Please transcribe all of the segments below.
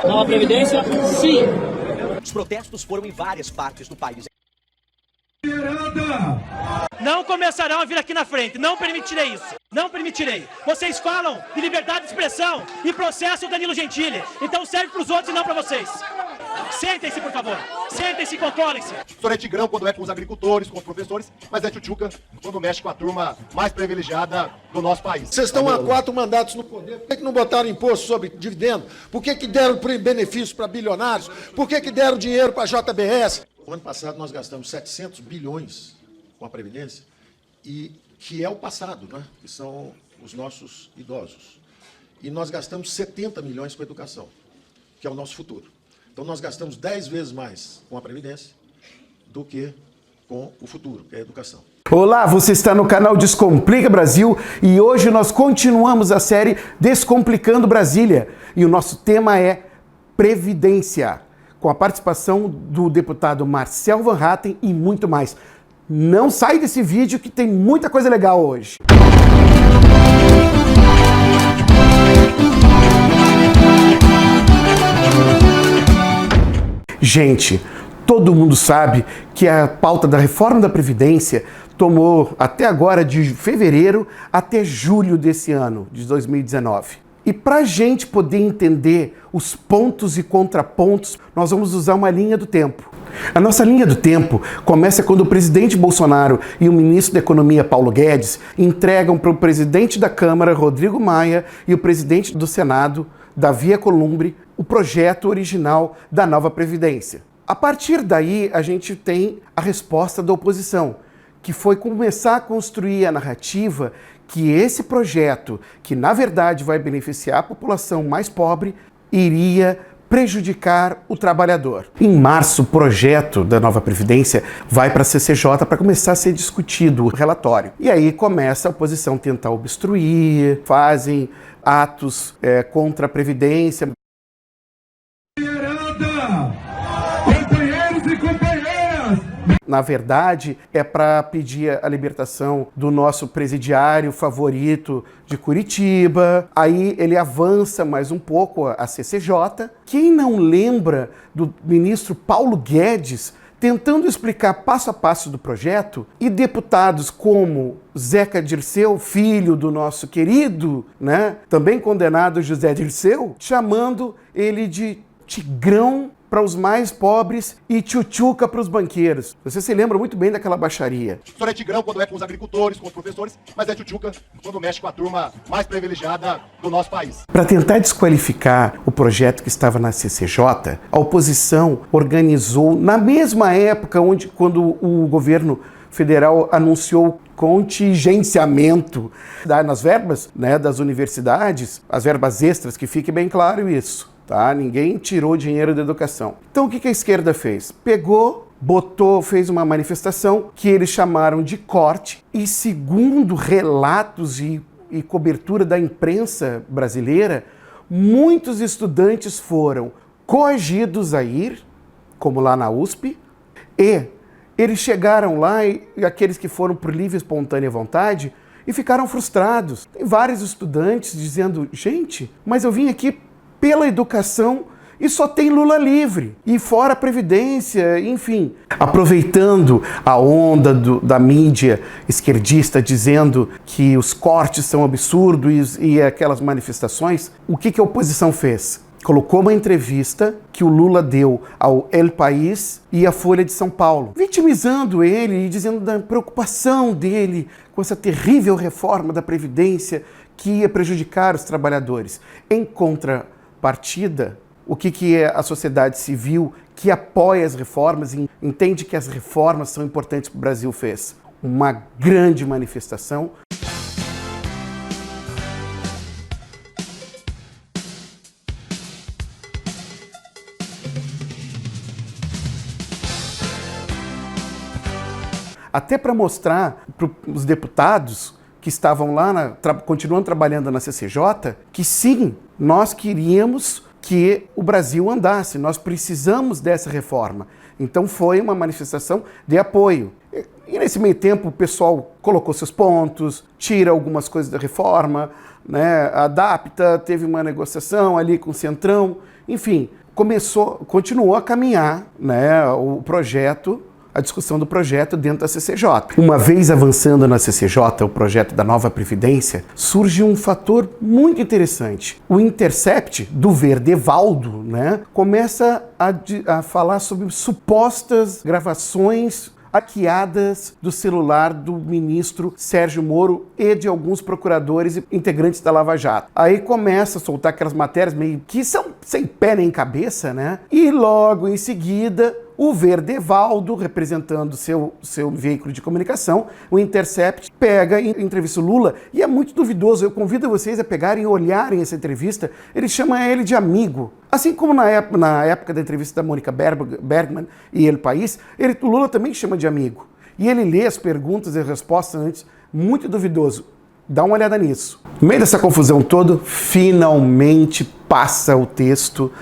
Nova Previdência, sim. Os protestos foram em várias partes do país. Não começarão a vir aqui na frente, não permitirei isso, não permitirei. Vocês falam de liberdade de expressão e processam o Danilo Gentili, então serve para os outros e não para vocês. Sentem-se, por favor, sentem-se e controlem-se. O senhor é tigrão quando é com os agricultores, com os professores, mas é tchutchuca quando mexe com a turma mais privilegiada do nosso país. Vocês estão há 4 mandatos no poder, por que não botaram imposto sobre dividendo? Por que deram benefícios para bilionários? Por que deram dinheiro para a JBS? No ano passado nós gastamos 700 bilhões com a Previdência, e que é o passado, né? Que são os nossos idosos. E nós gastamos 70 milhões com a educação, que é o nosso futuro. Então nós gastamos 10 vezes mais com a Previdência do que com o futuro, que é a educação. Olá, você está no canal Descomplica Brasil e hoje nós continuamos a série Descomplicando Brasília. E o nosso tema é Previdência, com a participação do deputado Marcel Van Hatten e muito mais. Não sai desse vídeo que tem muita coisa legal hoje. Gente, todo mundo sabe que a pauta da reforma da Previdência tomou até agora de fevereiro até julho desse ano, de 2019. E para a gente poder entender os pontos e contrapontos, nós vamos usar uma linha do tempo. A nossa linha do tempo começa quando o presidente Bolsonaro e o ministro da Economia, Paulo Guedes, entregam para o presidente da Câmara, Rodrigo Maia, e o presidente do Senado, Davi Alcolumbre, o projeto original da nova Previdência. A partir daí, a gente tem a resposta da oposição, que foi começar a construir a narrativa que esse projeto, que na verdade vai beneficiar a população mais pobre, iria prejudicar o trabalhador. Em março, o projeto da nova Previdência vai para a CCJ para começar a ser discutido o relatório. E aí começa a oposição tentar obstruir, fazem atos contra a Previdência. Companheiros e companheiras! Na verdade, é para pedir a libertação do nosso presidiário favorito de Curitiba. Aí ele avança mais um pouco a CCJ. Quem não lembra do ministro Paulo Guedes tentando explicar passo a passo do projeto, e deputados como Zeca Dirceu, filho do nosso querido, também condenado José Dirceu, chamando ele de tigrão para os mais pobres e tchutchuca para os banqueiros. Você se lembra muito bem daquela baixaria. O senhor é tigrão quando é com os agricultores, com os professores, mas é tchutchuca quando mexe com a turma mais privilegiada do nosso país. Para tentar desqualificar o projeto que estava na CCJ, a oposição organizou, na mesma época quando o governo federal anunciou contingenciamento nas verbas das universidades, as verbas extras, que fique bem claro isso. Ninguém tirou dinheiro da educação. Então o que a esquerda fez? Pegou, fez uma manifestação que eles chamaram de corte e, segundo relatos e cobertura da imprensa brasileira, muitos estudantes foram coagidos a ir, como lá na USP, e eles chegaram lá e aqueles que foram por livre e espontânea vontade e ficaram frustrados. Tem vários estudantes dizendo, gente, mas eu vim aqui pela educação e só tem Lula livre, e fora a Previdência, enfim. Aproveitando a onda da mídia esquerdista dizendo que os cortes são absurdos e aquelas manifestações, o que a oposição fez? Colocou uma entrevista que o Lula deu ao El País e à Folha de São Paulo, vitimizando ele e dizendo da preocupação dele com essa terrível reforma da Previdência que ia prejudicar os trabalhadores. Em contrapartida, o que é a sociedade civil que apoia as reformas e entende que as reformas são importantes para o Brasil fez? Uma grande manifestação. Até para mostrar para os deputados que estavam lá, continuando trabalhando na CCJ, que sim, nós queríamos que o Brasil andasse, nós precisamos dessa reforma. Então foi uma manifestação de apoio. E nesse meio tempo o pessoal colocou seus pontos, tira algumas coisas da reforma, né, adapta, teve uma negociação ali com o Centrão, enfim, continuou a caminhar, né, o projeto, a discussão do projeto dentro da CCJ. Uma vez avançando na CCJ, o projeto da nova Previdência, surge um fator muito interessante. O Intercept, do Verdevaldo, né, começa a falar sobre supostas gravações hackeadas do celular do ministro Sérgio Moro e de alguns procuradores e integrantes da Lava Jato. Aí começa a soltar aquelas matérias meio que são sem pé nem cabeça, né? E logo em seguida, o Verdevaldo, representando seu veículo de comunicação, o Intercept, pega e entrevista o Lula, e é muito duvidoso, eu convido vocês a pegarem e olharem essa entrevista, ele chama ele de amigo. Assim como na época da entrevista da Mônica Bergman e El País, o Lula também chama de amigo. E ele lê as perguntas e as respostas antes, muito duvidoso. Dá uma olhada nisso. No meio dessa confusão toda, finalmente passa o texto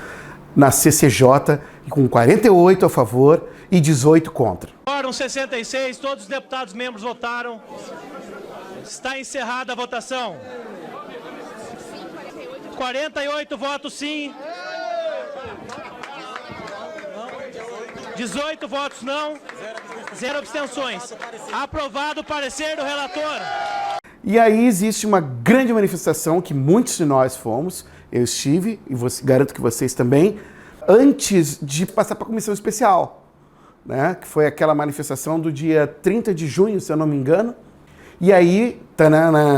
na CCJ, com 48 a favor e 18 contra. Quórum 66, todos os deputados membros votaram. Está encerrada a votação. 48 votos sim. 18 votos não. 0 abstenções. Aprovado o parecer do relator. E aí existe uma grande manifestação que muitos de nós fomos. Eu estive, e garanto que vocês também, antes de passar para a comissão especial, né? Que foi aquela manifestação do dia 30 de junho, se eu não me engano. E aí,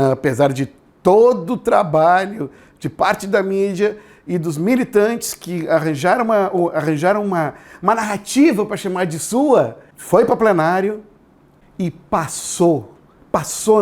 apesar de todo o trabalho de parte da mídia e dos militantes que arranjaram uma narrativa para chamar de sua, foi para plenário e passou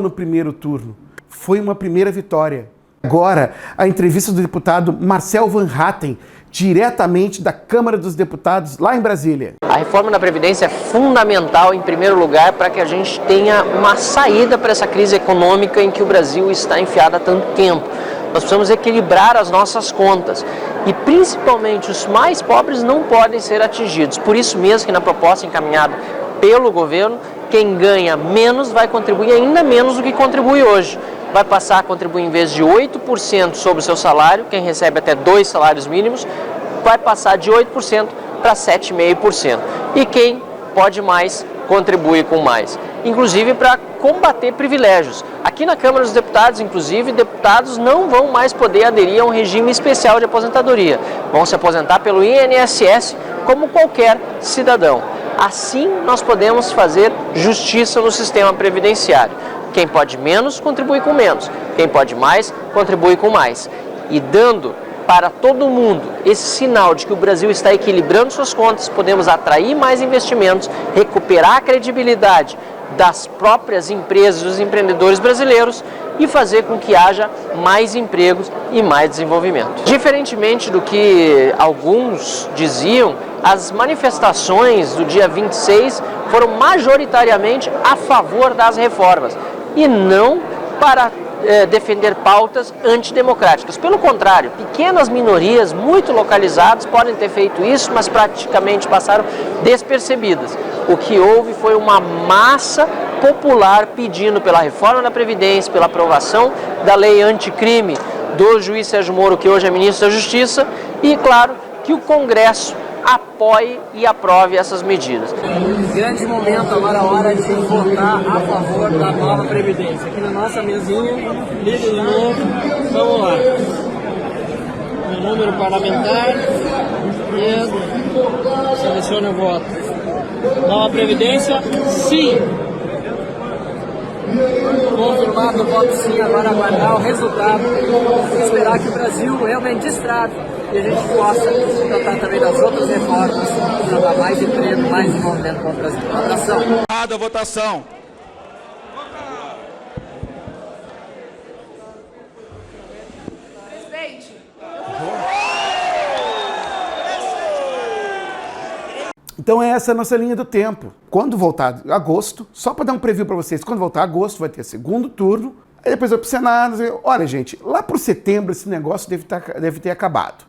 no primeiro turno. Foi uma primeira vitória. Agora, a entrevista do deputado Marcel Van Hatten, diretamente da Câmara dos Deputados, lá em Brasília. A reforma da Previdência é fundamental, em primeiro lugar, para que a gente tenha uma saída para essa crise econômica em que o Brasil está enfiado há tanto tempo. Nós precisamos equilibrar as nossas contas e, principalmente, os mais pobres não podem ser atingidos. Por isso mesmo que na proposta encaminhada pelo governo, quem ganha menos vai contribuir ainda menos do que contribui hoje. Vai passar a contribuir, em vez de 8% sobre o seu salário, quem recebe até 2 salários mínimos, vai passar de 8% para 7,5%. E quem pode mais, contribui com mais. Inclusive para combater privilégios. Aqui na Câmara dos Deputados, inclusive, deputados não vão mais poder aderir a um regime especial de aposentadoria. Vão se aposentar pelo INSS como qualquer cidadão. Assim, nós podemos fazer justiça no sistema previdenciário. Quem pode menos, contribui com menos. Quem pode mais, contribui com mais. E dando para todo mundo esse sinal de que o Brasil está equilibrando suas contas, podemos atrair mais investimentos, recuperar a credibilidade das próprias empresas e dos empreendedores brasileiros e fazer com que haja mais empregos e mais desenvolvimento. Diferentemente do que alguns diziam, as manifestações do dia 26 foram majoritariamente a favor das reformas e não para defender pautas antidemocráticas. Pelo contrário, pequenas minorias muito localizadas podem ter feito isso, mas praticamente passaram despercebidas. O que houve foi uma massa popular pedindo pela reforma da Previdência, pela aprovação da lei anticrime do juiz Sérgio Moro, que hoje é ministro da Justiça, e, claro, que o Congresso apoie e aprove essas medidas. Grande momento, agora a hora de votar a favor da nova Previdência. Aqui na nossa mesinha, liga de novo, vamos lá. Meu número parlamentar e selecione o voto. Nova Previdência, sim. Confirmado o voto sim, agora aguardar o resultado e esperar que o Brasil realmente destrave e a gente possa tratar também das outras reformas para dar mais emprego, mais desenvolvimento para o Brasil. Votação. A votação. Presidente. Então essa é a nossa linha do tempo. Quando voltar agosto, só para dar um preview para vocês, quando voltar agosto vai ter segundo turno, aí depois vai pro Senado, olha gente, lá pro setembro esse negócio deve ter acabado.